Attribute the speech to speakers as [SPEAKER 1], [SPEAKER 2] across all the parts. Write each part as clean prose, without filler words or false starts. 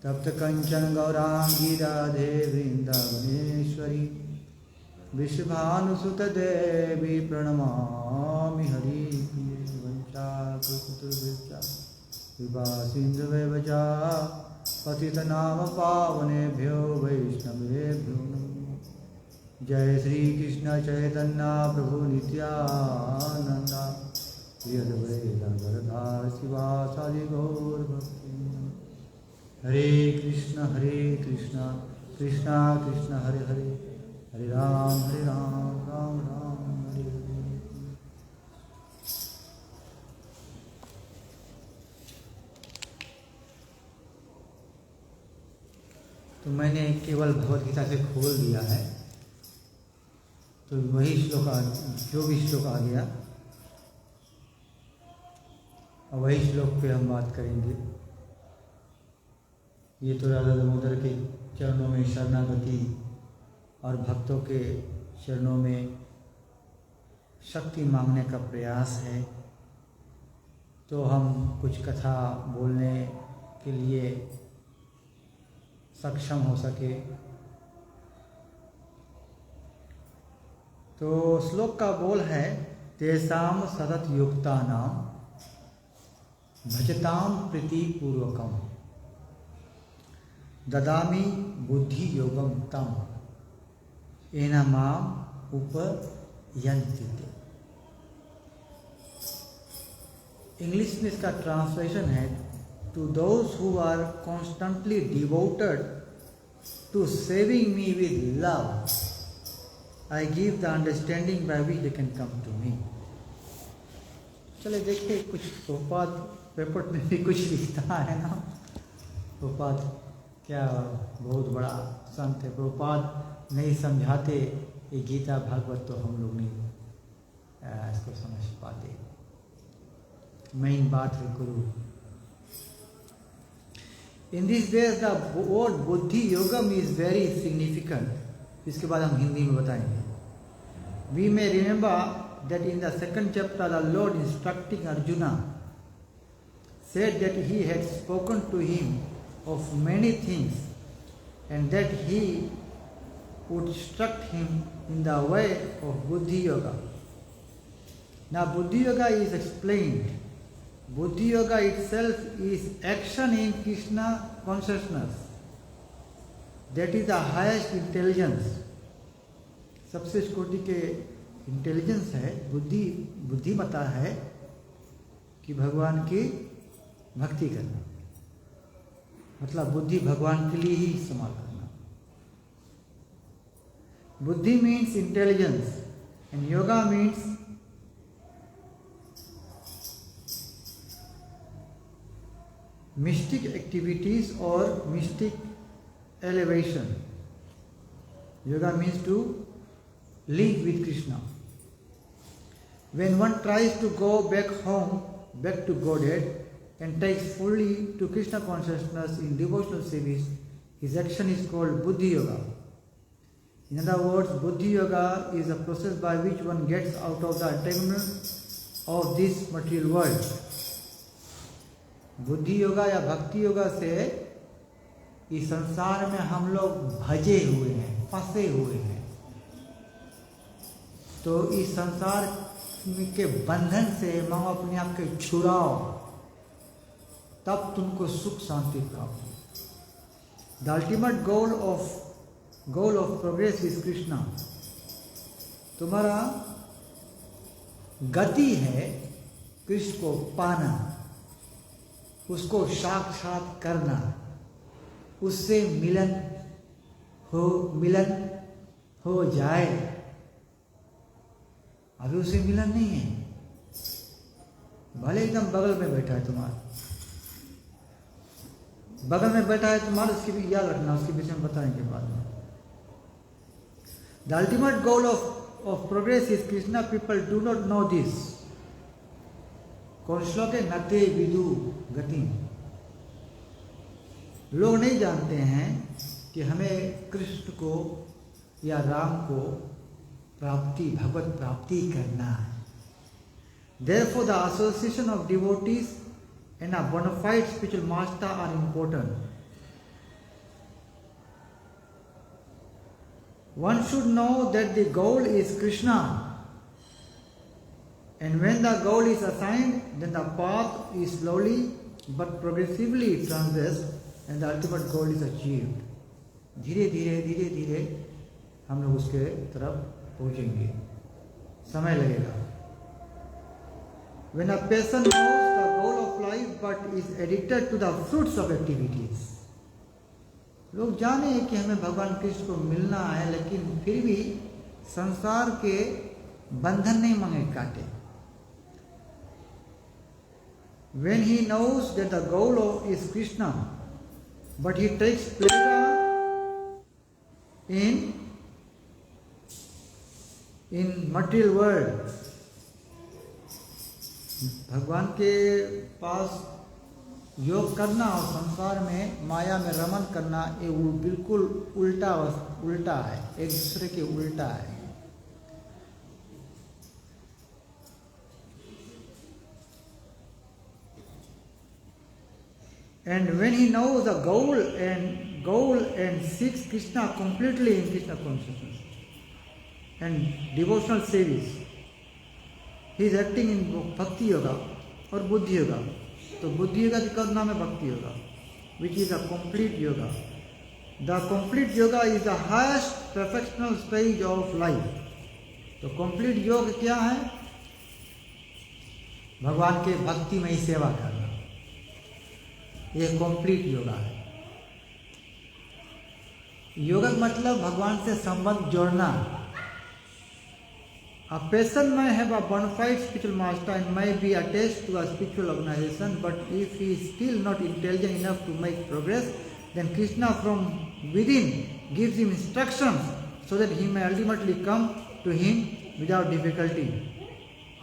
[SPEAKER 1] तप्त कंचन गौरांगी राधे वृंदावनेश्वरी विश्वभानुसुत देवी प्रणमामि हरिप्रिये वंचाकुतुर्विद्या विभा सिन्धुवैवचा पतितनाम पावनेभ्यो वैष्णवेभ्यो नमो। जय श्री कृष्ण चैतन्य प्रभु नित्यानंद श्री अद्वैत गदाधर शिवासादि गौर भक्ति। हरे कृष्ण कृष्ण कृष्ण हरे हरे, हरे राम राम राम हरे हरे। तो मैंने केवल भगवद गीता से खोल दिया है, तो वही श्लोक जो भी श्लोक आ गया और वही श्लोक पे हम बात करेंगे। ये तो राधा दामोदर के चरणों में शरणागति और भक्तों के चरणों में शक्ति मांगने का प्रयास है, तो हम कुछ कथा बोलने के लिए सक्षम हो सके। तो श्लोक का बोल है, तेसाम सतत युक्तानाम भजताम प्रीतिपूर्वकम ददामि बुद्धि योगम तम एना माम उपयन्ति। इंग्लिश में इसका ट्रांसलेशन है, to those who are constantly devoted to serving me with love I give the understanding by which they can come to me. चले देखिए, कुछ प्रभुपाद पेपर में भी कुछ लिखता है ना। प्रभुपाद क्या बहुत बड़ा संत है, प्रभुपाद नहीं समझाते ये गीता भागवत तो हम लोग नहीं इसको समझ पाते। मेन बात है गुरु। In this way the word buddhi yogam is very significant. इसके बाद हम हिंदी में बताएंगे। We may remember that in the second chapter the Lord instructing Arjuna said that he had spoken to him of many things and that he would instruct him in the way of Buddhi Yoga. Now Buddhi Yoga is explained. Buddhi Yoga itself is action in Krishna consciousness. That is the highest intelligence. सबसे कोटि के intelligence है, बुद्धिमता है कि भगवान की भक्ति करना, मतलब बुद्धि भगवान के लिए ही इस्तेमाल करना। Buddhi means intelligence and yoga means mystic activities और mystic elevation. Yoga means to link with Krishna. When one tries to go back home, back to Godhead, and takes fully to Krishna consciousness in devotional service, his action is called Buddhi Yoga. In other words, Buddhi Yoga is a process by which one gets out of the entanglement of this material world. बुद्धि योगा या भक्ति योगा से इस संसार में हम लोग भजे हुए हैं, फंसे हुए हैं। तो इस संसार के बंधन से मानो अपने आप के छुड़ाओ, तब तुमको सुख शांति प्राप्त हो। The ultimate goal of progress is Krishna. तुम्हारा गति है कृष्ण को पाना, उसको साक्षात करना, उससे मिलन हो जाए। अभी उसे मिलन नहीं है, भले एकदम बगल में बैठा है तुम्हारा, बगल में बैठा है तुम्हारा, उसकी भी याद रखना, उसके विषय में बताएंगे बाद में। The ultimate goal of progress is Krishna. People do not know this. कौन श्लोक है? नते विदु गति। लोग नहीं जानते हैं कि हमें कृष्ण को या राम को प्राप्ति, भगवत प्राप्ति करना है। Therefore, the association of devotees and a bona fide spiritual master are important. One should know that the goal is Krishna, and when the goal is assigned, then the path is slowly but progressively transgressed and the ultimate goal is achieved. धीरे धीरे हम लोग उसके तरफ पहुंचेंगे, समय लगेगा. When a person knows the goal of life but is addicted to the fruits of activities, लोग जाने कि हमें भगवान कृष्ण को मिलना है, लेकिन फिर भी संसार के बंधन नहीं मांगे काटे. When he knows that the goal is Krishna, but he takes pleasure in material world, भगवान के पास योग करना और संसार में माया में रमन करना ये बिल्कुल उल्टा है, एक दूसरे के उल्टा है. And when he knows the goal and seeks Krishna completely in Krishna consciousness and devotional service, he is acting in Bhakti Yoga or Buddhi Yoga. तो बुद्धि योगा का नाम है भक्ति yoga, which is a complete yoga. The complete yoga is the highest perfectional stage of life. तो complete योग क्या है? भगवान के भक्ति में ही सेवा करना, ये complete योगा है. योगा मतलब भगवान से संबंध जोड़ना. A person may have a bona fide spiritual master and may be attached to a spiritual organization, but if he is still not intelligent enough to make progress, then Krishna from within gives him instructions so that he may ultimately come to him without difficulty.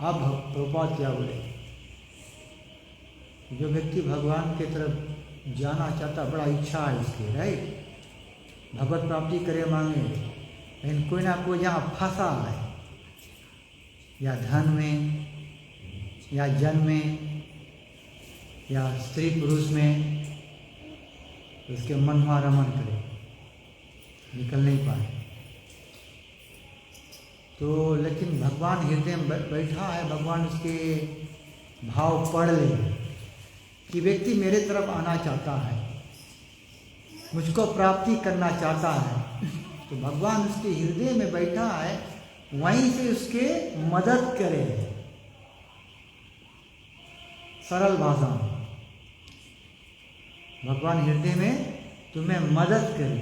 [SPEAKER 1] अब प्रभुपाद क्या बोले? जो व्यक्ति भगवान की तरफ जाना चाहता, बड़ा इच्छा है उसकी, राइट, भगवत प्राप्ति करे मांगे, लेकिन कोई ना कोई यहाँ फंसा है, या धन में, या जन में, या स्त्री पुरुष में, उसके मन में रमन करे, निकल नहीं पाए. तो लेकिन भगवान हृदय में बैठा है, भगवान उसके भाव पढ़ ले कि व्यक्ति मेरे तरफ आना चाहता है, मुझको प्राप्ति करना चाहता है, तो भगवान उसके हृदय में बैठा है, वहीं से उसके मदद करे. सरल भाषा में भगवान हृदय में तुम्हें मदद करे,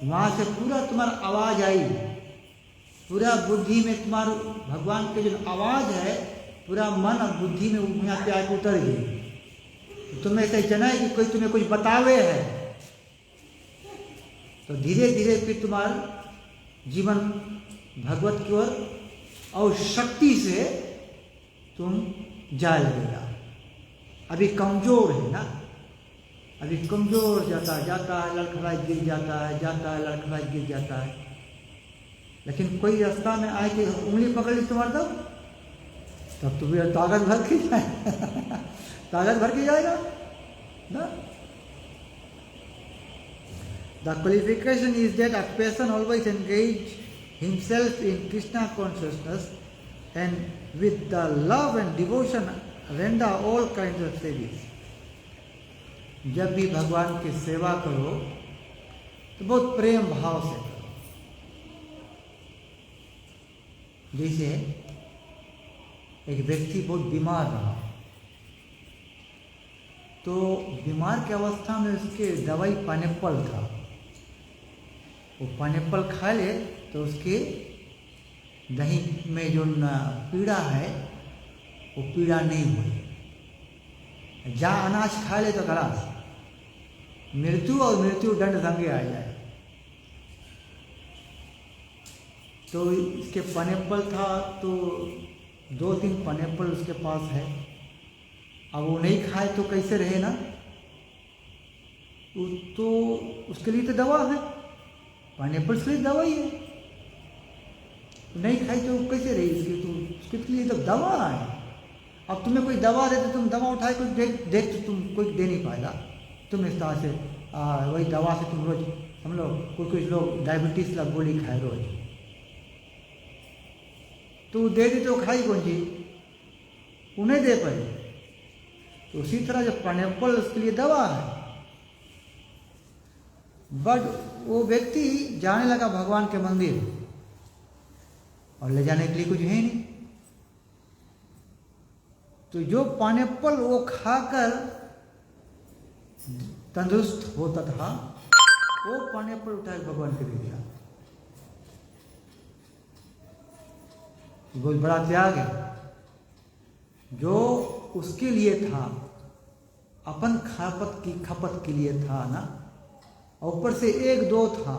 [SPEAKER 1] वहां से पूरा तुम्हारा आवाज आई, पूरा बुद्धि में तुम्हारा भगवान के जो आवाज है पूरा मन और बुद्धि में यहाँ पे आके उतर गई. तुम्हें ऐसे जना है कि कोई तुम्हें कुछ बतावे है, तो धीरे धीरे फिर तुम्हारा जीवन भगवत की ओर और शक्ति से तुम जा लगेगा. अभी कमजोर है ना, अभी कमजोर जाता है, लड़खड़ाई गिर जाता है, लड़खड़ाई गिर जाता है. लेकिन कोई रास्ता में आए कि उंगली पकड़ ली तुम्हारा, तब तुम्हें ताकत भर के जाए ताकत भर के जाएगा ना. The qualification is that a person always engage himself in Krishna consciousness and with the love and devotion render all kinds of service. जब भी भगवान की सेवा करो तो बहुत प्रेम भाव से करो. जैसे एक व्यक्ति बहुत बीमार रहा, तो बीमार की अवस्था में उसके दवाई पाइनएप्पल था, वो पाइनएप्पल खा ले तो उसके दही में जो पीड़ा है वो पीड़ा नहीं हुई. जहाँ अनाज खा ले तो खलास, मृत्यु और मृत्यु दंड संगे आ जाए. तो इसके पाइनएप्पल था, तो 2-3 पाइनएप्पल उसके पास है, अब वो नहीं खाए तो कैसे रहे ना. तो उसके लिए तो दवा है, पाइनएप्पल के लिए दवा ही है, नहीं खाई तो कैसे रही उसकी, तो उसके लिए तो दवा है. अब तुम्हें कोई दवा दे तो तुम दवा उठाए कुछ देख तो तुम कोई दे नहीं पाएगा। तुम इस तरह से वही दवा से तुम रोज, हम लोग कुछ लोग डायबिटीज का गोली खाए रोज, तो दे दी तो खाई कौन चीज, उन्हें दे पाए। तो उसी तरह जो पाइनएप्पल उसके लिए दवा है, बट वो व्यक्ति जाने लगा भगवान के मंदिर और ले जाने के लिए कुछ है नहीं। तो जो पाइनएप्पल वो खाकर तंदुरुस्त होता था, वो पाइनएप्पल उठा के भगवान के दे दिया। बहुत बड़ा त्याग है। जो उसके लिए था, अपन खपत के लिए था ना, और ऊपर से एक दो था,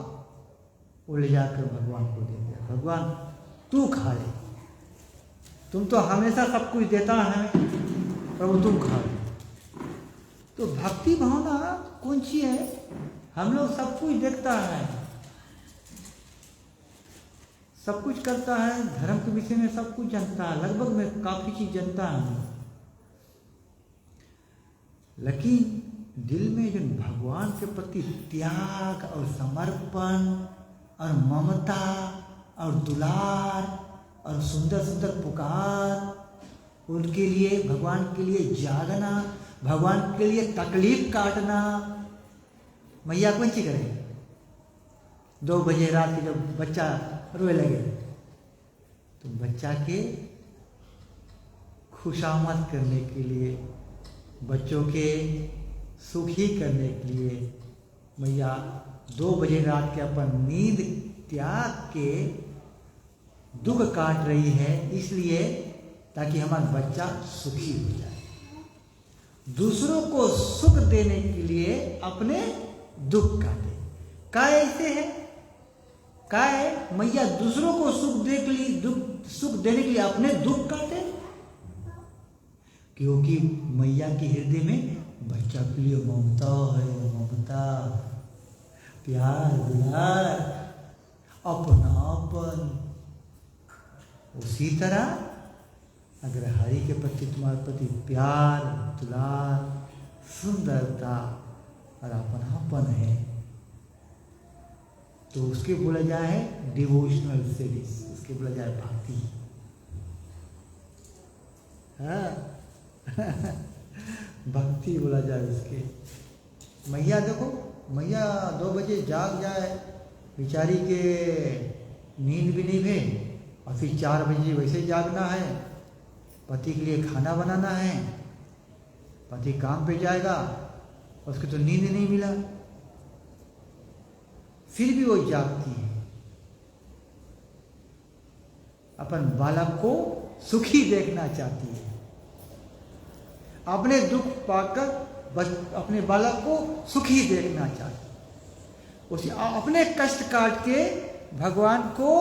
[SPEAKER 1] वो ले जाकर भगवान को दे दिया। भगवान तू खा ले, तुम तो हमेशा सब कुछ देता है, प्रभु तुम खा ले। तो भक्ति भावना कौन सी है? हम लोग सब कुछ देखता है, सब कुछ करता है, धर्म के विषय में सब कुछ जानता है, लगभग में काफी चीज जानता है, लेकिन दिल में जो भगवान के प्रति त्याग और समर्पण और ममता और दुलार और सुंदर सुंदर पुकार, उनके लिए, भगवान के लिए जागना, भगवान के लिए तकलीफ काटना, मैया कौन सी करे? 2 बजे रात के जब बच्चा रोए लगे, तो बच्चा के खुशामद करने के लिए, बच्चों के सुखी करने के लिए मैया 2 बजे रात के अपन नींद त्याग के दुख काट रही है, इसलिए ताकि हमारा बच्चा सुखी हो जाए। दूसरों को सुख देने के लिए अपने दुख काटे। काय ऐसे है? काय मैया दूसरों को सुख देने के लिए अपने दुख काटे? क्योंकि मैया के हृदय में बच्चा के लिए ममता है, ममता, प्यार, दुलार, अपनापन। उसी तरह अगर हरि के प्रति तुम्हारे प्रति प्यार, दुलार, सुंदरता और अपनापन है, तो उसके बोला जाए डिवोशनल सर्विस, उसके बोला जाए भक्ति। हाँ भक्ति बोला जाए उसके। मैया देखो, मैया 2 बजे जाग जाए, बेचारी के नींद भी नहीं भे, और फिर 4 बजे वैसे जागना है, पति के लिए खाना बनाना है, पति काम पे जाएगा, उसको तो नींद नहीं मिला, फिर भी वो जागती है। अपन बालक को सुखी देखना चाहती है, अपने दुख पाकर अपने बालक को सुखी देखना चाहती है। उसे अपने कष्ट काट के भगवान को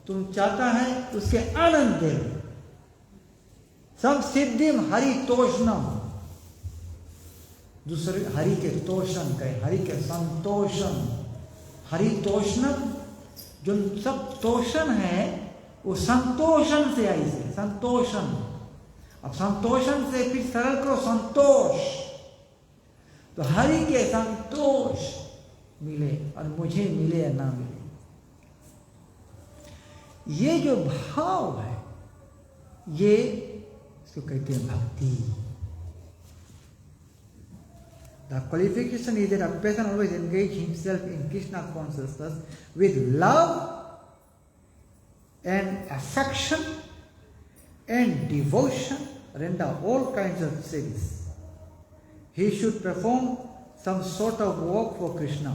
[SPEAKER 1] तुम चाहता है उसके आनंद दे। सब सिद्धिम हरि तोषणम, दूसरे हरि के तोषण कहे, हरि के संतोषण, हरि तोषणम, जो सब तोषण है वो संतोषण से आई से, संतोषण। अब संतोषण से फिर सरल करो संतोष, तो हरि के संतोष मिले और मुझे मिले या ना मिले, ये जो भाव है, ये इसको कहते हैं भक्ति। The qualification is that a person always engage himself in Krishna consciousness with love and affection and devotion, render all kinds of service. He should perform some sort of work for Krishna,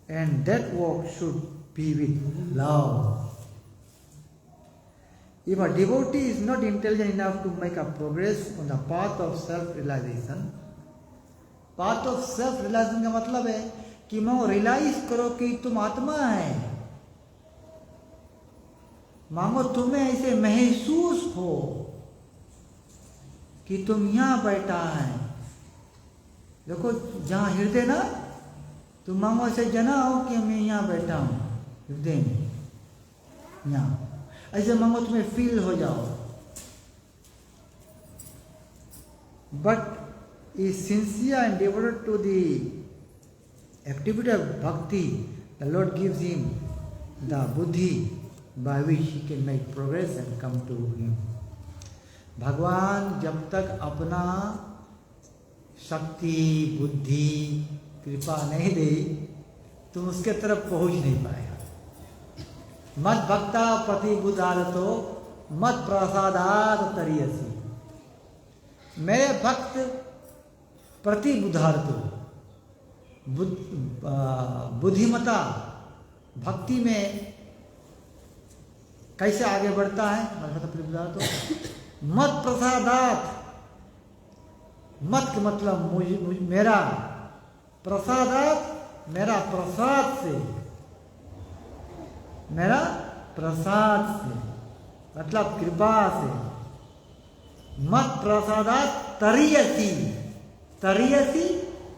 [SPEAKER 1] and that work should be with love. If a devotee is not intelligent enough to make a progress on the path of self-realization, path of self realization का मतलब है कि मैं realise करो कि तुम आत्मा है, मांगो तुम्हें ऐसे महसूस हो कि तुम यहां बैठा है। देखो जहां हृदय ना, तुम मांगो ऐसे जना हो कि मैं यहां बैठा हूं हृदय में, यहां ऐसे मांगो तुम्हें फील हो जाओ। but is sincere and devoted to the activity of bhakti, the Lord gives him the buddhi by which he can make progress and come to him. भगवान जब तक अपना शक्ति, बुद्धि, कृपा नहीं दे, तुम उसके तरफ पहुंच नहीं पाएगा। मत भक्ता प्रतिबुधारतो मत प्रसादात तरियसी। मेरे भक्त प्रतिबुधारतो, बुद्धिमता भक्ति में कैसे आगे बढ़ता है, मत प्रसादात, मत के मतलब मेरा, प्रसादात मेरा प्रसाद से, मेरा प्रसाद से मतलब कृपा से, मत प्रसादात तरियसी, तरियसी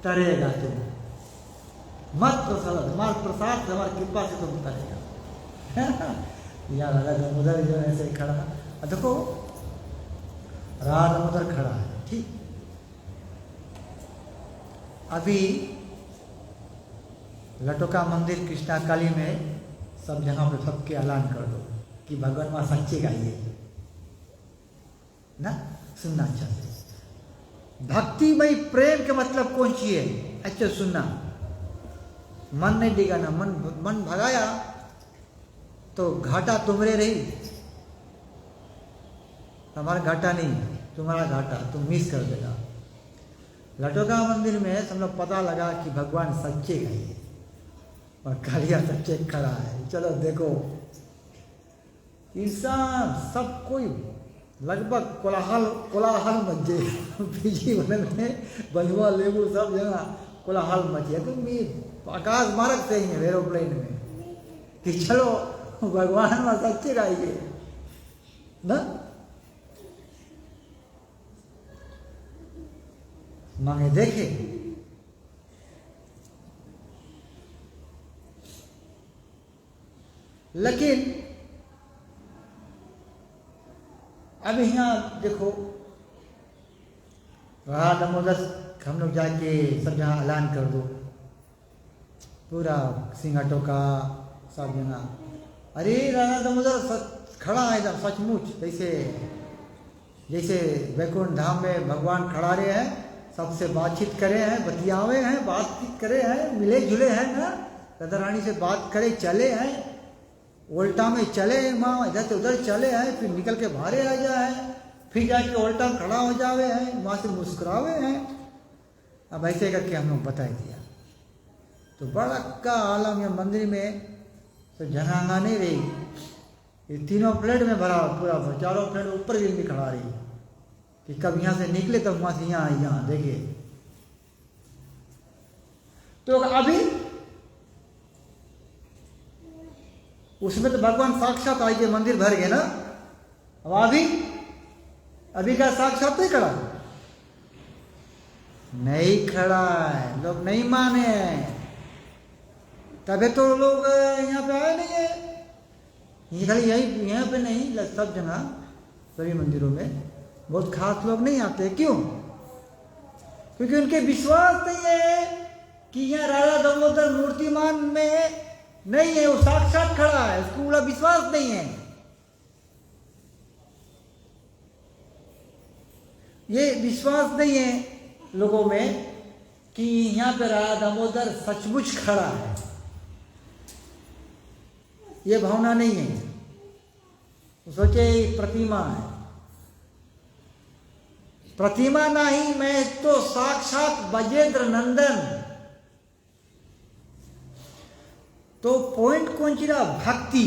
[SPEAKER 1] तरेगा तुम, मत प्रसाद, हमारे प्रसाद से, हमारी कृपा से तुम तरेगा। यार राधा दामोदर जो ऐसे खड़ा, देखो राधा दामोदर खड़ा है, ठीक। अभी लटोका मंदिर कृष्णा काली में सब जगह पे सबके ऐलान कर दो कि भगवान वहां सच्चे गाइए ना, सुनना चाहते। भक्तिमय प्रेम के मतलब कौन सी है, अच्छा सुनना। मन नहीं देगा ना, मन भगाया तो घाटा तुम्हारे रही, हमारा घाटा नहीं, तुम्हारा घाटा, तुम मिस कर देगा। लटोका मंदिर में सब लोग पता लगा कि भगवान सच्चे गाइए और कालिया सच्चे खड़ा है। चलो देखो, इंसान सब कोई लगभग कोलाहल मच गए बीजी वन में, बलुआ लेबू सब जगह कोलाहल मचे। तुम आकाश मार्ग से ही एरोप्लेन में कि चलो भगवान में सच्चे गाइए ना। मांगे देखे, लेकिन अब यहाँ देखो राधा दामोदर हम लोग जाके सब जहाँ ऐलान कर दो, पूरा सिंगाटो का सब जगह, अरे राधा दामोदर खड़ा है एकदम सचमुच, जैसे वैकुंठ धाम में भगवान खड़ा रहे हैं, सबसे बातचीत करे हैं, बतियावे हैं, बातचीत करे हैं, मिले जुले हैं ना, राधा रानी से बात करे, चले हैं, उल्टा में चले हैं, माँ इधर से उधर चले हैं, फिर निकल के बाहर आ जाए, फिर जाके उल्टा खड़ा हो जावे हैं, वहाँ से मुस्कुरावे हैं। अब ऐसे करके हम लोग बता दिया तो बड़ा का आलम, या मंदिर में तो जगह नहीं रही, ये तीनों प्लेट में भरा पूरा, चारों प्लेट ऊपर भी खड़ा रही कि कब यहाँ से निकले तब वहां से यहाँ देखिए। तो अभी उसमें तो भगवान साक्षात आइए, मंदिर भर गए ना। अब अभी का साक्षात नहीं खड़ा, नहीं खड़ा है, लोग नहीं माने हैं, तभी तो लोग यहाँ पे आए नहीं है। ये खाली यही यहाँ पे नहीं, सब जगह सभी मंदिरों में बहुत खास लोग नहीं आते। क्यों? क्योंकि उनके विश्वास नहीं है कि यहाँ राधा दामोदर मूर्तिमान में नहीं है, वो साक्षात खड़ा है, उसको पूरा विश्वास नहीं है। ये विश्वास नहीं है लोगों में कि यहाँ पे राधा दामोदर सचमुच खड़ा है, ये भावना नहीं है। सोचे प्रतिमा है, प्रतिमा नहीं, मैं तो साक्षात बजेंद्र नंदन। तो पॉइंट कौन सी रहा? भक्ति।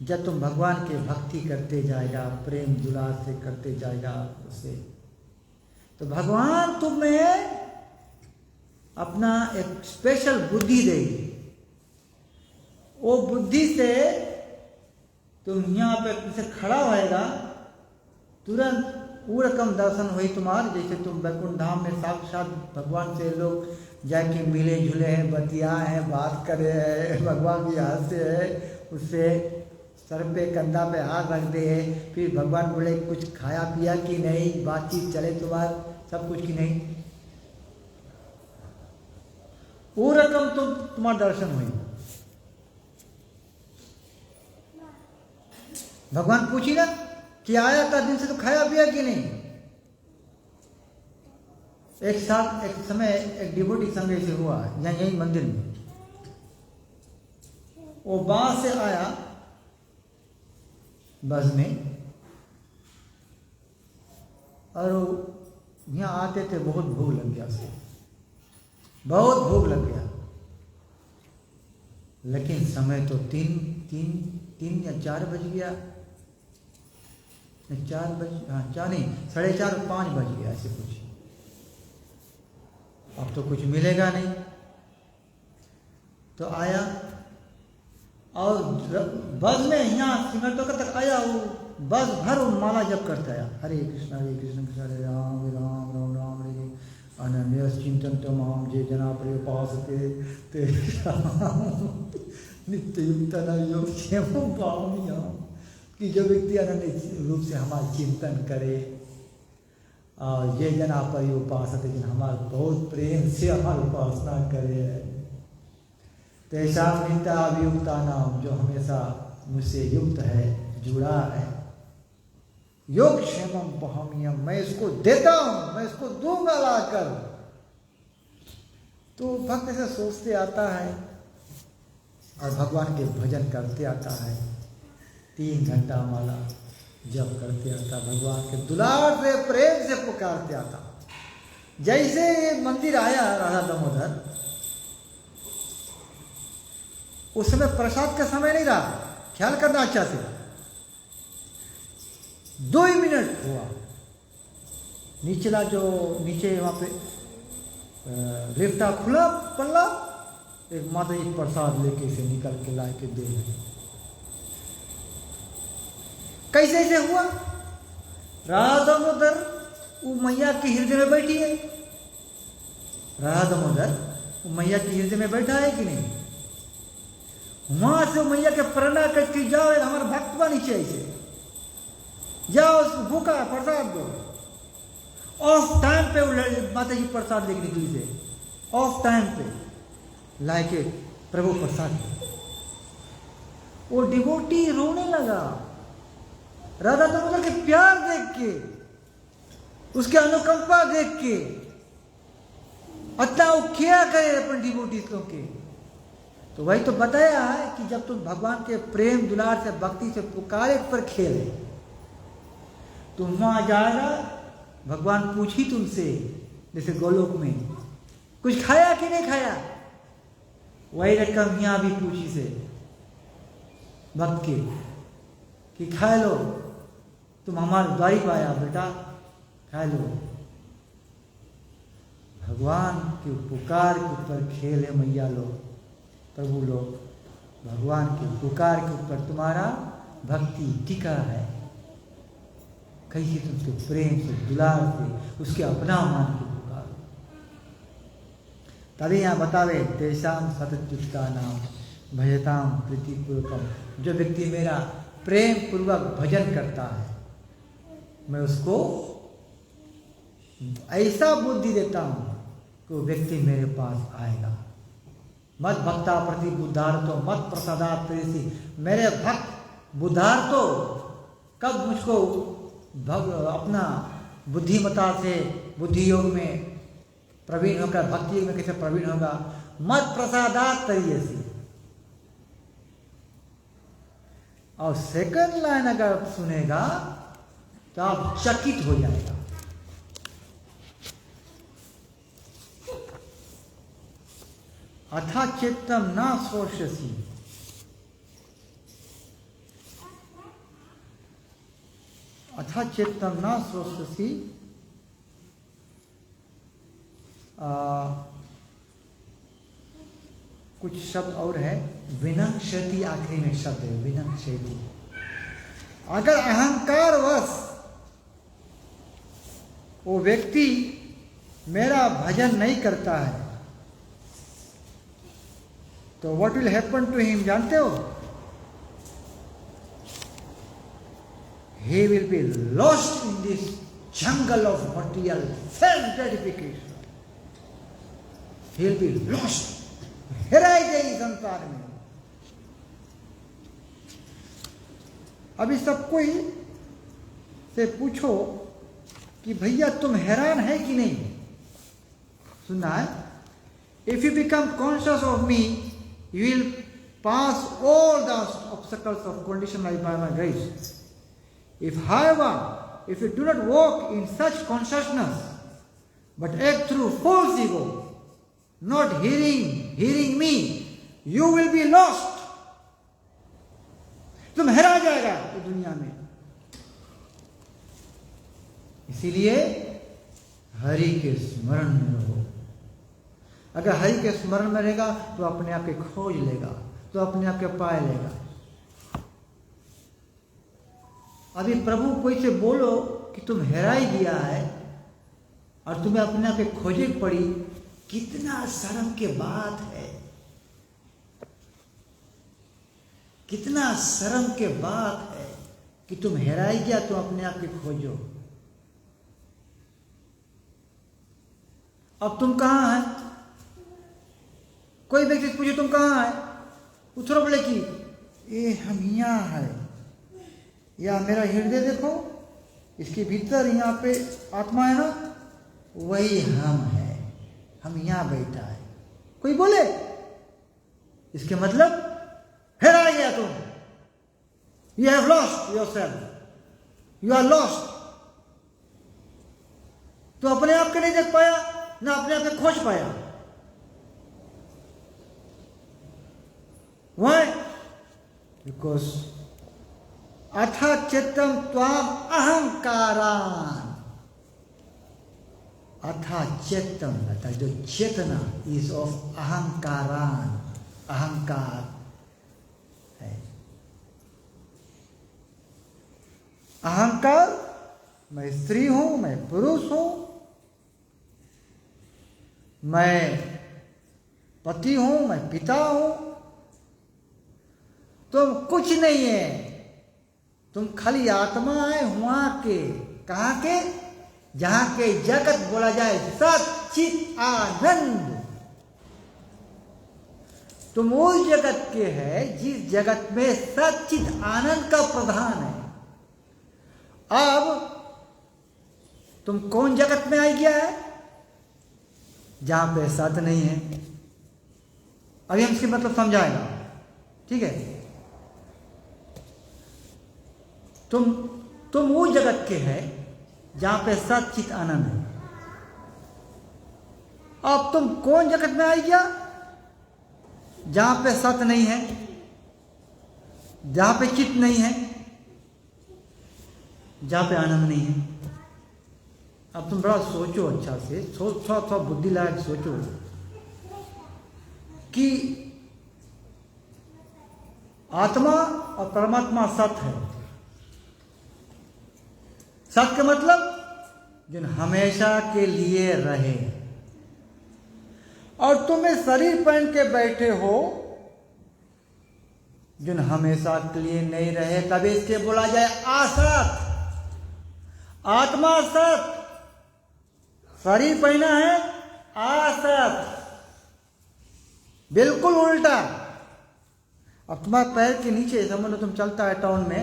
[SPEAKER 1] जब तुम भगवान के भक्ति करते जाएगा, प्रेम दुलार से करते जाएगा उसे, तो भगवान तुम्हें अपना एक स्पेशल बुद्धि देगी। वो बुद्धि से तुम यहाँ पे खड़ा होएगा, तुरंत वो रकम दर्शन हुई तुम्हारे, जैसे तुम वैकुंठ धाम में साक्षात भगवान से लोग जाके मिले जुले हैं, बतिया हैं, बात करे हैं, भगवान भी हंसे है, उससे सर पे कंधा पे हाथ रख दे, फिर भगवान बोले कुछ खाया पिया कि नहीं, बातचीत चले तुम्हारा सब कुछ कि नहीं, वो रकम तो तुम्हारा दर्शन हुई। भगवान पूछी ना कि आया था दिन से तो खाया पिया कि नहीं। एक साथ एक समय एक डिवोटी संग से हुआ यही मंदिर में, वो बाहर से आया बस में, और यहाँ आते थे बहुत भूख लग गया उसको, बहुत भूख लग गया, लेकिन समय तो तीन या 4 बज गया, 4 बज, हाँ 4 नहीं 4:30 5 बज गया ऐसे कुछ। अब तो कुछ मिलेगा नहीं, तो आया और बस में यहाँ सिंगटोका तक आया, वो बस भर वो माला जप करता है, हरे कृष्ण कृष्ण हरे राम राम राम राम हरे अनन्य चिंतन तमाम जे जना प्रयोपासते ते नित्य युक्त योग क्षेम पावनिया, कि जो व्यक्ति अनन्य रूप से हमारा चिंतन करे और ये जना प्रयोपासते, जिन हमारा बहुत प्रेम से हमारी उपासना करे, तेषाम नित्या अभियुक्ता नाम, जो हमेशा मुझसे युक्त है, जुड़ा है, योग क्षेमम पहमियम, मैं इसको देता हूं, मैं इसको दूंगा लाकर। तो भक्त ऐसे सोचते आता है और भगवान के भजन करते आता है, 3 घंटा माला जप करते आता, भगवान के दुलार से प्रेम से पुकारते आता। जैसे ये मंदिर आया राधा दामोदर, उस समय प्रसाद का समय नहीं रहा, ख्याल करना अच्छा से, 2 ही मिनट हुआ, निचला जो नीचे वहाँ पे रेफ्टा खुला पल्ला, एक माता जी प्रसाद लेके से निकल के ला के दे रहे। कैसे ऐसे हुआ? राधा दामोदर वो मैया के हृदय में बैठी है, राधा दामोदर वो मैया के हृदय में बैठा है कि नहीं? वहां से मैया के प्रेरणा करके जाओ, हमारा भक्त बनी चाहिए, जाओ उसको भूखा प्रसाद दो। ऑफ टाइम पे वो माता जी प्रसाद लेके निकली थे, ऑफ टाइम पे लाके प्रभु प्रसाद। वो डिवोटी रोने लगा राधा दामोदर के प्यार देख के, उसके अनुकंपा देख के, अतः वो क्या करे अपन डिवोटीज लोग के। तो वही तो बताया है कि जब तुम भगवान के प्रेम दुलार से भक्ति से पुकारे पर खेले, तुम वहां जाएगा, भगवान पूछी तुमसे, जैसे गोलोक में कुछ खाया कि नहीं खाया, वही रकम यहाँ भी पूछी से भक्त के कि खा लो, तुम हमारे द्वारी पर आया बेटा, खा लो। भगवान के पुकार के ऊपर खेले मैया लोग, प्रभु लोग, भगवान के पुकार के ऊपर तुम्हारा भक्ति टिका है। कैसे तुमसे प्रेम से दुलार से उसके अपना मान के पुकार। तभी यहाँ बतावे तेषाम सतचित्ता नाम भजताम प्रीतिपूर्वकम, जो व्यक्ति मेरा प्रेम पूर्वक भजन करता है, मैं उसको ऐसा बुद्धि देता हूँ कि वो व्यक्ति मेरे पास आएगा। मत भक्ता प्रति बुद्धार्थो मत प्रसादात प्रेसी, मेरे भक्त बुद्धार्थो कब मुझको अपना बुद्धिमता से बुद्धि योग में प्रवीण होगा, भक्ति योग में कैसे प्रवीण होगा, मत प्रसादात प्रेसी। और सेकंड लाइन अगर सुनेगा तो आप चकित हो जाएगा। अथा चित्तम न शोषसी, अथा चित्तम न शोषसी, कुछ शब्द और है, विनक्ष्यति आखिरी में शब्द है, विनक्ष्यति। अगर अहंकार वश वो व्यक्ति मेरा भजन नहीं करता है तो what will happen to him, जानते हो? he will be lost in this jungle of material self-gratification. He will be lost. हेराई गई संसार में. अभी सब कोई से पूछो कि भैया तुम हैरान है कि नहीं. सुनना है. If you become conscious of me, you will pass all the obstacles of conditioned life by my grace. If, however, if you do not walk in such consciousness, but act through false ego, not hearing me, you will be lost. तुम हेरा जाएगा इस दुनिया में. इसीलिए हरि के स्मरण में रहो. अगर हरि के स्मरण में रहेगा तो अपने आप के खोज लेगा, तो अपने आप के पाए लेगा. अभी प्रभु कोई से बोलो कि तुम हेराई गया है और तुम्हें अपने आप के खोजे पड़ी, कितना शर्म के बात है. कितना शर्म के बात है कि तुम हेराई गया तो अपने आप के खोजो. अब तुम कहां है. कोई व्यक्ति पूछे तुम कहां है, उतरो बोले कि ये हम यहां है. या मेरा हृदय देखो, इसके भीतर यहाँ पे आत्मा है ना, वही हम है, हम यहां बैठा है. कोई बोले इसके मतलब हेरा गया तुम. You have lost your self, you are lost. तो अपने आप को नहीं देख पाया, ना अपने आप को खोज पाया. Why? Because atha chetam tvam ahankaran. Atha chetam, the chetana is of ahankaran. अहंकार है. अहंकार, मैं स्त्री हूं, मैं पुरुष हूं, मैं पति हूं, मैं पिता हूं. तुम कुछ नहीं है. तुम खाली आत्मा है वहां के. कहां के? जहां के जगत बोला जाए सच्चित आनंद. तुम उस जगत के है जिस जगत में सच्चित आनंद का प्रधान है. अब तुम कौन जगत में आ गया है? जहां पे सत नहीं है. अभी हम इसके मतलब समझाएगा. ठीक है. तुम वो जगत के है जहां पे सच्चित आनंद है. अब तुम कौन जगत में आ गया? जहां पे सत नहीं है, जहां पे चित नहीं है, जहां पे आनंद नहीं है. अब तुम बड़ा सोचो, अच्छा से थोड़ा बुद्धि लायक सोचो कि आत्मा और परमात्मा सत है. सत का मतलब जो हमेशा के लिए रहे. और तुम्हें शरीर पहन के बैठे हो जो हमेशा के लिए नहीं रहे, तभी इसके बोला जाए असत. आत्मा सत, शरीर पहना है असत. बिल्कुल उल्टा. अब तुम्हारे पैर के नीचे समझ लो तुम चलता है टाउन में,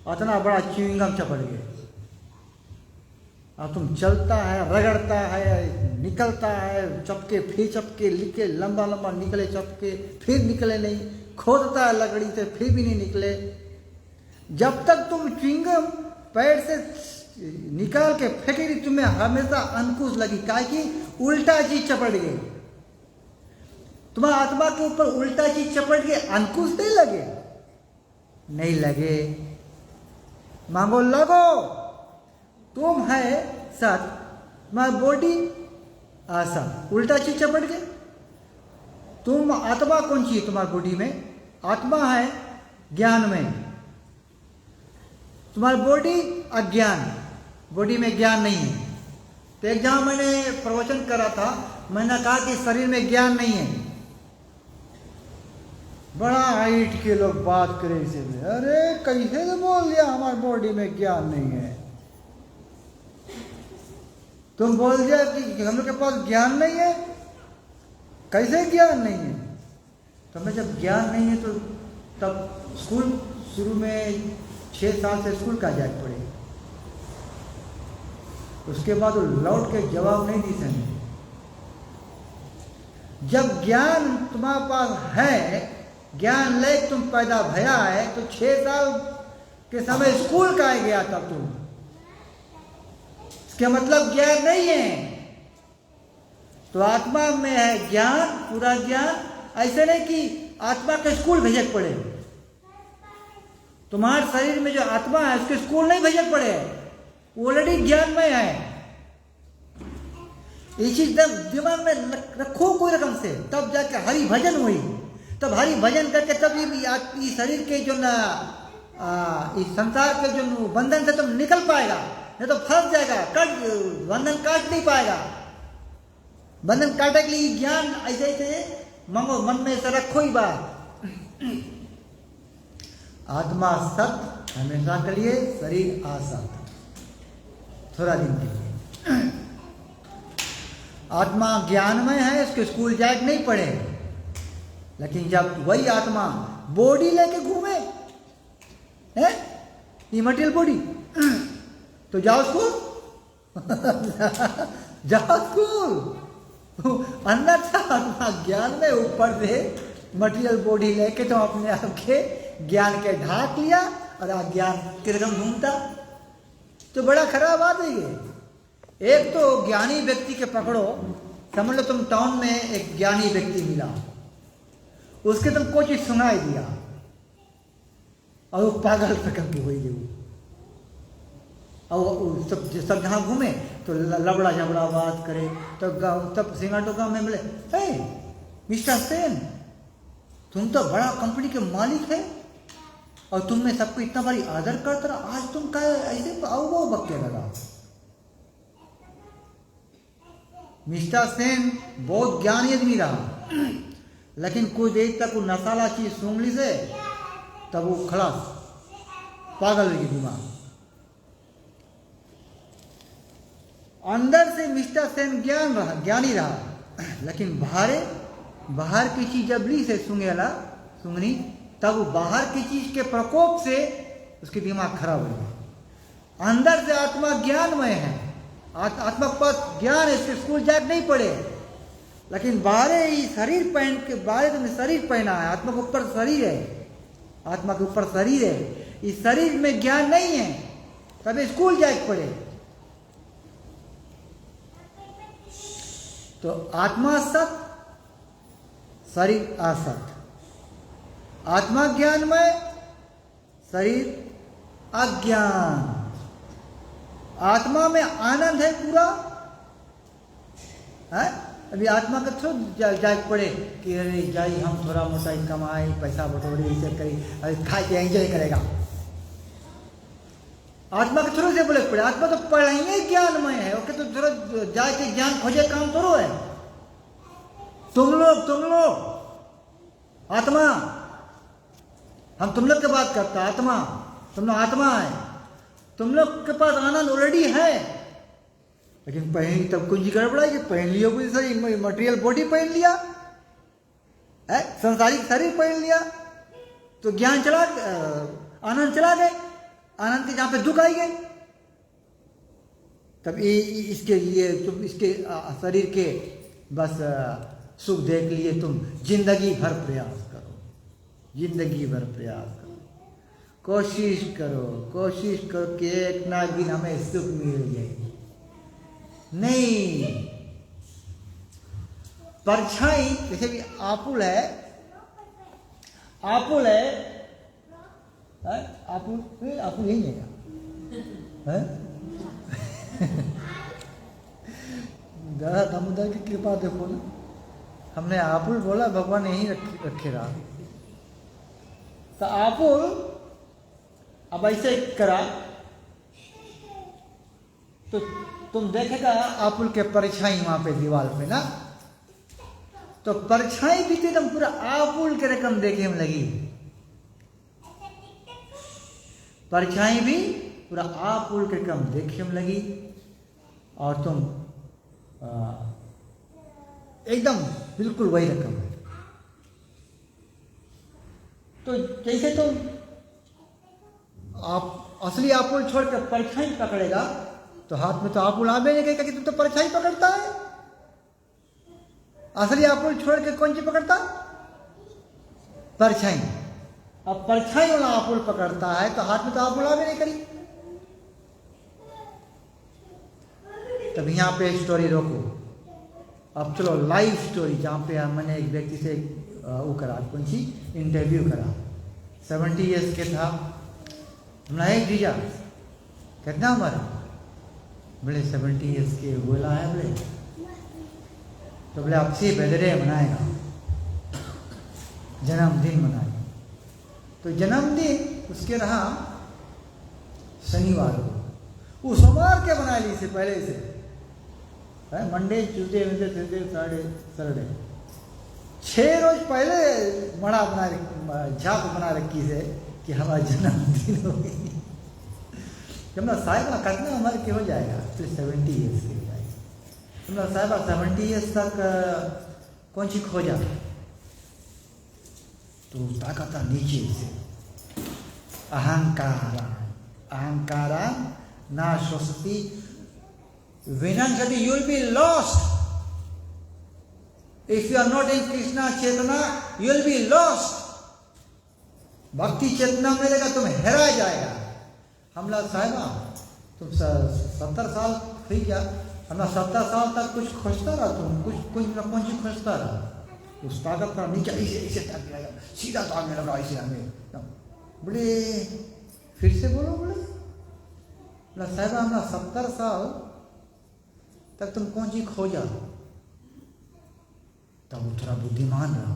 [SPEAKER 1] इतना बड़ा च्युइंगम चपड़ गए. अब तुम चलता है, रगड़ता है, निकलता है, चपके फिर चपके, लिखे लंबा लंबा निकले चपके, फिर निकले नहीं, खोदता है लकड़ी से फिर भी नहीं निकले. जब तक तुम च्युइंगम पैर से निकाल के फेंकेगी तुम्हें हमेशा अंकुश लगी. काहे कि उल्टा चीज चपट गई. तुम्हारा आत्मा के ऊपर उल्टा चीज चपट गई, अंकुश नहीं लगे? नहीं लगे. मांगो लगो. तुम है सत, तुम्हारी बॉडी असत, उल्टा चीज चपट गए. तुम आत्मा कौन सी है तुम्हारी बॉडी में? आत्मा है ज्ञान में. तुम्हारी बॉडी अज्ञान, बॉडी में ज्ञान नहीं है. तो एक जहां मैंने प्रवचन करा था, मैंने कहा कि शरीर में ज्ञान नहीं है. बड़ा हाइट के लोग बात करे इसे में, अरे कैसे तो बोल दिया हमारे बॉडी में ज्ञान नहीं है। तुम बोल दिया कि हम लोग के पास ज्ञान नहीं है, कैसे ज्ञान नहीं है? तो हमें जब ज्ञान नहीं है तो तब स्कूल शुरू में 6 साल से स्कूल का जाके पड़े, उसके बाद वो लौट के जवाब नहीं दी सकेंगे। जब ज्ञान तुम्हारे पास है, ज्ञान ले तुम पैदा भया है, तो 6 साल के समय स्कूल का गया तब तुम, इसका मतलब ज्ञान नहीं है। तो आत्मा में है ज्ञान, पूरा ज्ञान। ऐसे नहीं कि आत्मा के स्कूल भेजे पड़े, तुम्हारे शरीर में जो आत्मा है उसके स्कूल नहीं भेजे पड़े, ऑलरेडी ज्ञान में है। ये चीज दिमाग में रखो कोई रकम से, तब जाके हरि भजन हुई, तब हरि भजन करके तब ये शरीर के जो ना इस संसार के जो बंधन से तुम निकल पाएगा, नहीं तो फंस जाएगा, बंधन काट नहीं पाएगा। बंधन काटने के लिए ज्ञान ऐसे ऐसे मंगो, मन में ऐसा रखो ही बात। आत्मा सत हमेशा के लिए, शरीर असत थोड़ा दिन के लिए। आत्मा ज्ञानमय है, उसके स्कूल जाके नहीं पढ़े, लेकिन जब वही आत्मा बॉडी लेके घूमे है, ये मटेरियल बॉडी, तो जाओ स्कूल जाओ स्कूल। अंदर था आत्मा ज्ञान में, ऊपर से मटेरियल बॉडी लेके तो अपने आप के ज्ञान के ढाक लिया और अज्ञान की तरफ घूमता, तो बड़ा खराब बात है ये। एक तो ज्ञानी व्यक्ति के पकड़ो, समझ लो तुम टाउन में एक ज्ञानी व्यक्ति मिला, उसके तुम कोई चीज सुनाई दिया और वो पागल प्रकट हो गई, और सब जहाँ घूमे तो लबड़ा झबड़ा बात करे, तो तब सिंगाटो गांव में मिले, हे मिस्टर सेन, तुम तो बड़ा कंपनी के मालिक है और तुमने सबको इतना बड़ी आदर करता रहा, आज तुम क्या ऐसे आओ बक्के लगा। मिस्टर सेन बहुत ज्ञानी आदमी रहा, लेकिन कुछ देर तक वो नशाला चीज सूंघ ली से, तब वो खलास पागल की दिमाग। अंदर से मिस्टर सेन ज्ञानी रहा, लेकिन बाहर की चीज जब ली से सूंघनी, तब वो बाहर की चीज के प्रकोप से उसकी दिमाग खराब हो गया। अंदर से आत्मा ज्ञानमय है, आत्मा के पास ज्ञान है, इसके स्कूल जाके नहीं पड़े, लेकिन बाहर शरीर पहन के, बाहर तुमने शरीर पहना है, आत्मा के ऊपर शरीर है, आत्मा के ऊपर शरीर है, इस शरीर में ज्ञान नहीं है, तब स्कूल जाके पड़े। तो आत्मा सत, शरीर असत। आत्मा ज्ञानमय, शरीर अज्ञान। आत्मा में आनंद है पूरा है, अभी आत्मा का थोड़ा जाग पड़े कि अरे जाई हम थोड़ा मोटा कमाई, पैसा बटोरी, इसे करी, अरे खाए के एंजॉय करेगा। आत्मा के थोड़े से बोले पड़े, आत्मा तो पढ़ाइए ज्ञानमय है, ओके, तो थोड़ा जाके ज्ञान खोजे काम थोड़ो है। तुम लोग आत्मा, हम तुम लोग की बात करता, आत्मा, तुम लोग आत्मा है, तुम लोग के पास आनंद ऑलरेडी है, लेकिन पहन तब कुछ गड़बड़ा कि पहन लियो कोई सही मटेरियल बॉडी पहन लिया है, संसारिक शरीर पहन लिया, तो ज्ञान चला, आनंद चला गए, आनंद के जहां पे दुख आई गए, तब इसके लिए तुम इसके शरीर के बस सुख देख लिए, तुम जिंदगी भर प्रयास करो, जिंदगी भर प्रयास करो, कोशिश करो कि एक ना दिन हमें सुख मिल जाए। नहीं, परछाई जैसे भी आपुल है, आपुल यही है क्या? दादा दामोदर की कृपा देखो ना, हमने आपुल बोला, भगवान यही रखे रहा। तो आपुल अब ऐसे करा तो तुम देखेगा आपुल के परछाई वहां पे दीवार पे ना, तो परछाई भी तो एकदम पूरा आपुल के रकम देखे हम लगी, परछाई भी पूरा आपुल के रकम देखे हम लगी, और तुम एकदम बिल्कुल वही रकम है। तो जैसे तुम आप असली आपुल छोड़कर परछाई पकड़ेगा तो हाथ में तो आपुल आवे नहीं कहेगा कि तुम तो परछाई पकड़ता है। असली आपुल छोड़ के कौन सी पकड़ता? परछाई। अब परछाई वाला आपुल पकड़ता है तो हाथ में तो आपुल आवे नहीं करी। तब यहाँ पे स्टोरी रोको, अब चलो लाइव स्टोरी, जहाँ पे मैंने एक व्यक्ति से वो करा, कौन सी इंटरव्यू करा, 70 ईयर्स के था। हमने एक जीजा कितना हमारा, बोले 70 ईयर्स के बोला है, बोले तो बोले आपसे बर्थडे मनाएगा, जन्मदिन मनाएगा। तो जन्मदिन उसके रहा शनिवार को, वो सोमवार के बना ली से पहले से, Monday Tuesday Wednesday Thursday Friday Saturday, 6 रोज पहले मड़ा बना झाप बना रखी से कि हमारा जन्मदिन हो गई। जब साहिबा कितना उम्र के हो जाएगा, तो 70 ईयर्स के हो जाएगा। तुम साहिबा 70 ईयर्स तक कौन सी खोजा, तो ताकत नीचे से अहंकारा, अहंकारा ना श्वसति विनंति, you will be lost. If you are not in Krishna Chetna, you will be lost. भक्ति चेतना मिलेगा तुम हेरा जाएगा। हमला साहिबा तुम 70 साल हुई क्या, हमला 70 साल तक कुछ खोजता रहा, तुम कुछ ना कौन सी खोजता रहा। उस ताकत का नीचे ऐसे ताक लगा, सीधा ताकने लगा ऐसे हमें। बोले फिर से बोलो, बोले साहिबा हमला 70 साल तक तुम कौन सी खोजा। तब वो थोड़ा बुद्धिमान रहा,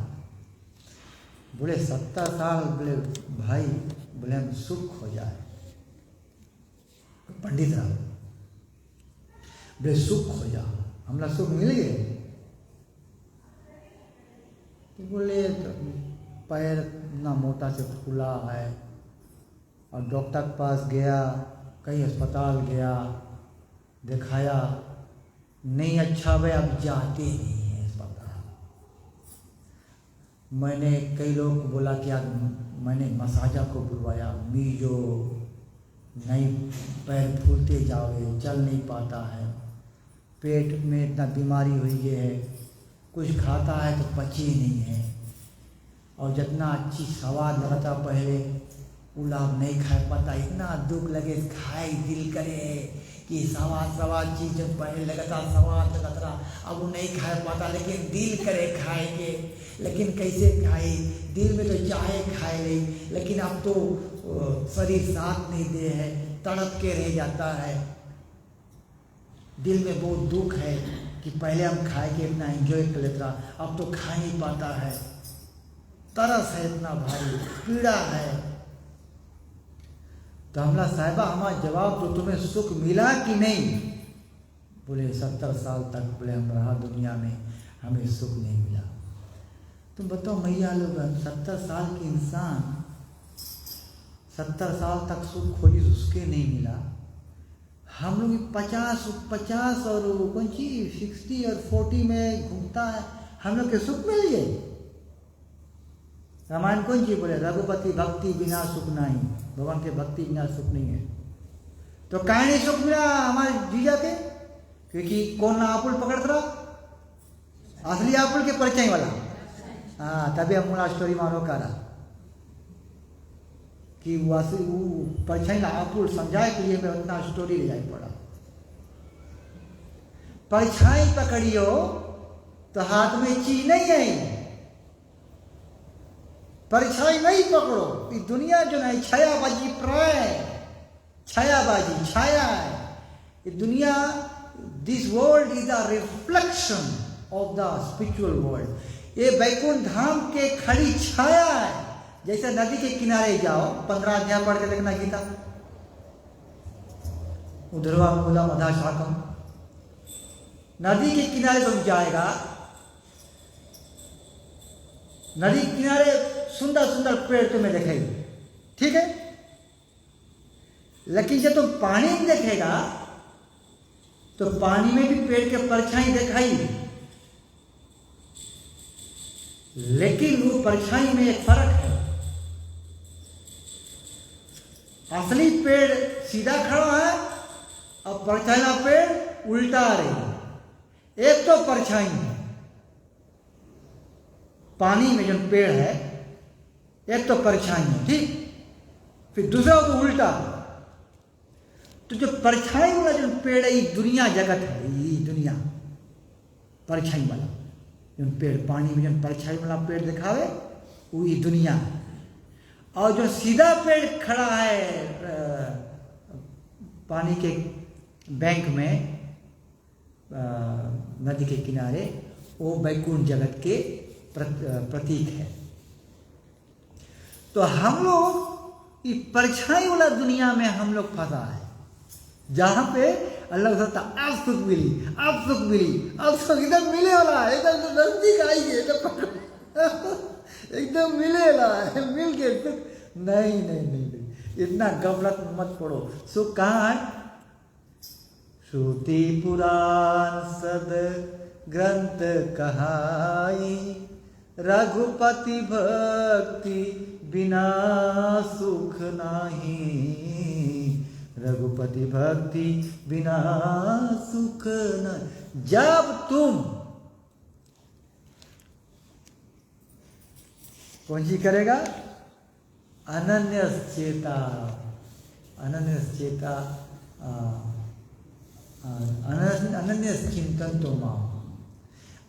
[SPEAKER 1] बोले 70 साल, बोले भाई, बोले हम सुख खोजा है। पंडित रहा, बोले सुख खोजा, हमला सुख मिल गए। तो बोले तो पैर इतना मोटा से फूला है, और डॉक्टर के पास गया, कई अस्पताल गया, दिखाया, नहीं अच्छा भाई, अब जाते नहीं है अस्पताल। मैंने कई लोग को बोला कि आज मैंने मसाजा को बुलवाया, मीजो नहीं, पैर फूलते जाओगे, चल नहीं पाता है, पेट में इतना बीमारी हुई है, कुछ खाता है तो पची नहीं है, और जितना अच्छी स्वाद लगता पहले उलाब नहीं खा पाता, इतना दुख लगे, खाए दिल करे कि स्वाद चीज जब पहले लगता स्वाद लगता रहा, अब वो नहीं खा पाता, लेकिन दिल करे खाएंगे, लेकिन कैसे खाए, दिल में तो चाहे खाए नहीं, लेकिन अब तो शरीर साथ नहीं दे है, तड़प के रह जाता है। दिल में बहुत दुख है कि पहले हम खाए के इतना एंजॉय कर लेता, अब तो खा नहीं पाता है, तरस है इतना भारी, पीड़ा है। तो हमला साहिबा हमारा जवाब तो तुम्हें सुख मिला कि नहीं। बोले 70 साल तक बोले हम रहा दुनिया में, हमें सुख नहीं मिला। तुम बताओ मैया लोग, 70 साल के इंसान 70 साल तक सुख खोजी, उसके नहीं मिला। हम लोग 50 और कौन सी 60 और 40 में घूमता है, हम लोग के सुख मिल गए। रामायण कौन सी बोले, रघुपति भक्ति बिना सुख नहीं, भगवान के भक्ति बिना सुख नहीं है। तो काहे नहीं सुख मिला हमारे जीजा के, क्योंकि कौन ना आपुल पकड़ता रहा, असली आपुल के परिचय वाला। हाँ, तभी हम मूला स्टोरी मानो करा कि वो परिचय ना आपुल समझाए के लिए मैं उतना स्टोरी ले जाई पड़ा। परिछाई पकड़ियो तो हाथ में चीज नहीं आई, परिछाई नहीं पकड़ो। ये दुनिया जो नहीं छायाबाजी प्राय, छायाबाजी छाया है ये दुनिया। This world is the reflection of the spiritual world. ये वैकुंठ धाम के खड़ी छाया है। जैसे नदी के किनारे जाओ, 15 अध्याय पढ़ के देखना गीता, उधरवा मूला मधा शाकम। नदी के किनारे तुम जाएगा नदी किनारे सुंदर सुंदर पेड़ तुम्हें दिखाएगी, ठीक है। लेकिन जब तुम पानी में देखेगा तो पानी में भी पेड़ के परछाई दिखाई, लेकिन वो परछाई में एक फर्क है। असली पेड़ सीधा खड़ा है और परछाई वाला पेड़ उल्टा आ रही है। एक तो परछाई है पानी में जो पेड़ है, एक तो परछाई है, ठीक। फिर दूसरा तो उल्टा। तो जो परछाई वाला जो पेड़ है ये दुनिया जगत है, ये दुनिया परछाई वाला जो पेड़, पानी में जो परछाई वाला पेड़ दिखावे वो ये दुनिया है। और जो सीधा पेड़ खड़ा है पानी के बैंक में नदी के किनारे, वो वैकुंठ जगत के प्रतीक है। तो हम लोग ये परछाई वाला दुनिया में हम लोग फंसा है, जहां पे अल्लाह कहता अब सुख मिली, अब सुख मिली, अब सुख एकदम मिले वाला है, एकदम नजदीक आएंगे, एकदम मिले वाला है, मिल के सुख। नहीं नहीं नहीं नहीं, इतना गफलत मत पड़ो। सुख कहाँ है? श्रुति पुराण सद ग्रंथ कहाई, रघुपति भक्ति बिना सुख नाही, रघुपति भक्ति बिना सुख न। जब तुम कौन सी करेगा? अनन्य चेता, अनन्य चेता, अनन्य चिंतन तो माँ,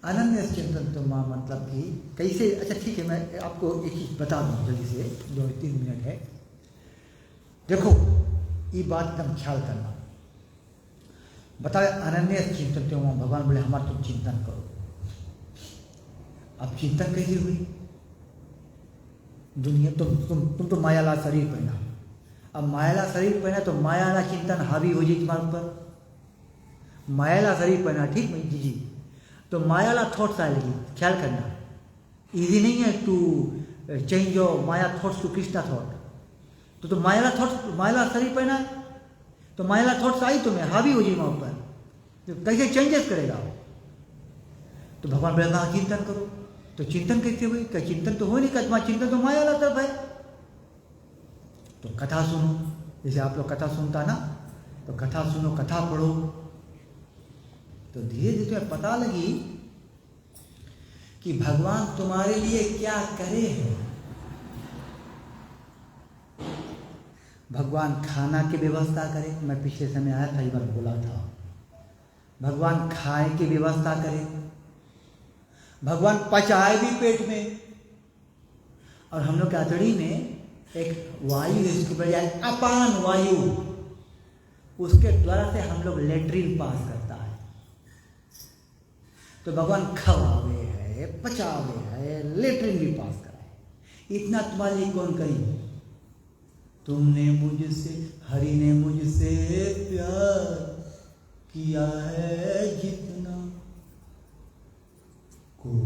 [SPEAKER 1] अनन्य चिंतन तो माँ मतलब कि कैसे? अच्छा ठीक है, मैं आपको एक चीज बता दूँ जल्दी से, 2-3 मिनट है। देखो ये बात एकदम ख्याल करना। बताए अनन्य चिंतन तो माँ, भगवान बोले हमारा तुम चिंतन करो। अब चिंतन कैसे हुई? दुनिया तुम तो मायाला शरीर पहना, अब मायाला शरीर पहना तो मायाला चिंतन हावी हो जाए तुम्हारे ऊपर। मायाला शरीर पहना, ठीक है जी, तो मायाला थॉट्स आएगी, ख्याल करना। इजी नहीं है to change your maya thoughts to Krishna thought. तो मायाला थॉट्स, मायाला शरीर पहना तो मायाला थॉट्स आई तुम्हें, हावी हो जाए वहां पर, तो कैसे चेंजेस करेगा? तो भगवान बोले ना चिंतन करो। तो चिंतन कैसे हुई? क्या चिंतन तो हो नहीं, कदमा चिंतन तो माया वाला तरफ है। तो कथा सुनो, जैसे आप लोग कथा सुनता ना, तो कथा सुनो, कथा पढ़ो, तो धीरे धीरे तुम्हें पता लगी कि भगवान तुम्हारे लिए क्या करे हैं। भगवान खाना की व्यवस्था करे, मैं पिछले समय आया था, एक बार बोला था, भगवान खाए की व्यवस्था करे, भगवान पचाए भी पेट में। और हम लोग के आंतड़ी में एक वायु है, उसके बजाय अपान वायु, उसके द्वारा से हम लोग लेट्रिन पास करता है। तो भगवान खवावे है, पचावे है, लेट्रिन भी पास कराए। इतना तुम्हारे लिए कौन करी? तुमने मुझसे, हरि ने मुझसे प्यार किया है जितना, कौन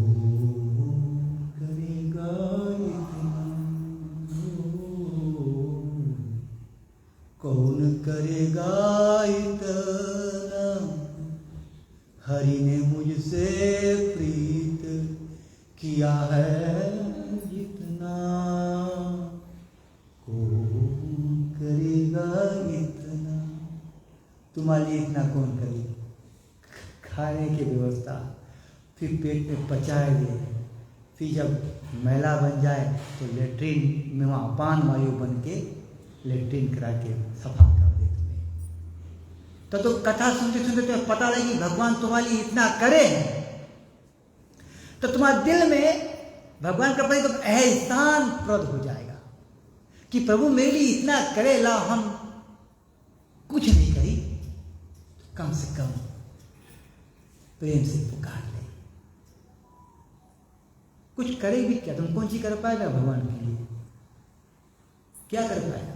[SPEAKER 1] करेगा इतना, कौन करेगा इतना, हरि ने मुझसे प्रीत किया है जितना, कौन करेगा इतना। तुम्हारे लिए इतना कौन करे? खाने की व्यवस्था, फिर पेट में पचाए गए, फिर जब मैला बन जाए तो लेट्रिन में वहाँ अपान वायु बन के लेट्रिन करा के सफा कर दे तुम्हें। तो कथा सुनते सुनते तुम्हें पता लगी भगवान तुम्हारे लिए इतना करे हैं, तो तुम्हारे दिल में भगवान का प्रति तो एहसान प्रद हो जाएगा कि प्रभु मेरे लिए इतना करे, ला हम कुछ नहीं करी, कम से कम प्रेम से पुकार ले। कुछ करे भी क्या? तुम कौन सी कर पाएगा भगवान के लिए? क्या कर पाएगा?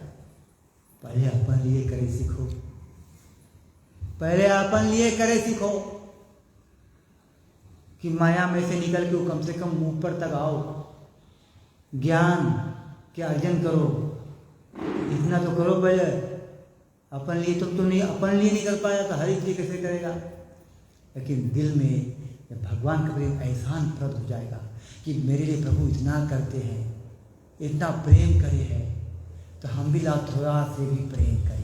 [SPEAKER 1] पहले अपन लिए करे सीखो, पहले अपन लिए करे सीखो कि माया में से निकल के कम से कम ऊपर तक आओ, ज्ञान के अर्जन करो, इतना तो करो पहले। अपन लिए तुम नहीं, अपन लिए नहीं कर पाया तो हर एक लिए कैसे करेगा। लेकिन दिल में जब भगवान का प्रेम एहसान प्राप्त हो जाएगा कि मेरे लिए प्रभु इतना करते हैं, इतना प्रेम करे हैं, तो हम भी ला थोड़ा से भी प्रेम करें।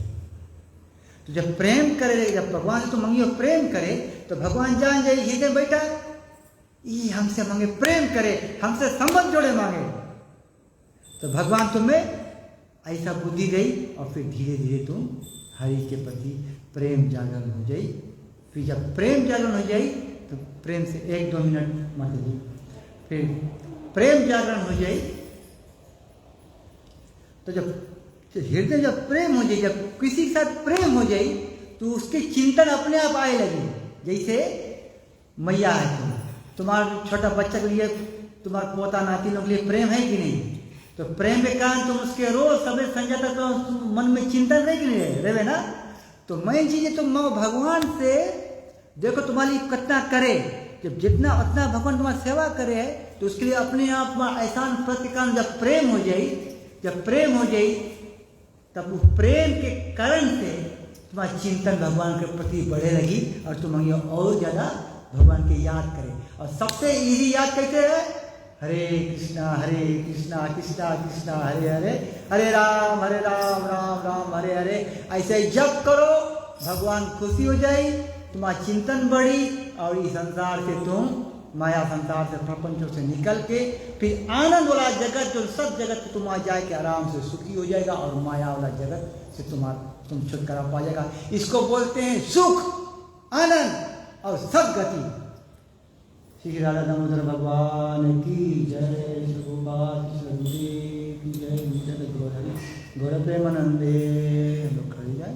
[SPEAKER 1] तो जब प्रेम करे, जब भगवान से तुम मांगियो प्रेम करे, तो भगवान जान जाए हृदय में बैठा, ये हमसे मांगे प्रेम करे, हमसे संबंध जोड़े मांगे, तो भगवान तुम्हें ऐसा बुद्धि गई और फिर धीरे धीरे तुम हरि के प्रति प्रेम जागरण हो जाई। फिर जब प्रेम जागरण हो जाई तो प्रेम से 1-2 मिनट माता जी, फिर प्रेम जागरण हो जाई तो जब हृदय जब प्रेम हो जाए, जब किसी के साथ प्रेम हो जाए तो उसके चिंतन अपने आप आए लगे। जैसे मैया है, तुम्हारा छोटा बच्चा के लिए, तुम्हारा पोता नाती लोग के लिए प्रेम है कि नहीं, तो प्रेम के कारण तुम उसके रोज समय संजय तक तो मन में चिंतन नहीं रहे ना। तो मेन चीज है तुम भगवान से देखो तुम्हारी कितना करे, जब जितना उतना भगवान तुम्हारी सेवा करे है तो उसके लिए अपने आप तुम्हारा एहसान प्रतिकारण जब प्रेम हो जाए, जब प्रेम हो जाए तब उस प्रेम के कारण से तुम्हारा चिंतन भगवान के प्रति बढ़े लगी और तुम और ज्यादा भगवान के याद करें। और सबसे इजी याद कैसे है, हरे कृष्णा कृष्णा कृष्णा हरे हरे, हरे राम राम राम हरे हरे। ऐसे जप करो, भगवान खुशी हो जाए, तुम्हारा चिंतन बढ़ी और इस संसार से तुम माया संसार से प्रपंचों से निकल के फिर आनंद वाला जगत, जो सब जगत तुम आ जाए के आराम से सुखी हो जाएगा और माया वाला जगत से तुम छुटकारा पा जाएगा। इसको बोलते हैं सुख, आनंद और सब गति। श्री राधा दामोदर भगवान की जय, श्री गोपाल कृष्ण की जय, गौर प्रेमानंदे। हम लोग खड़े जाए।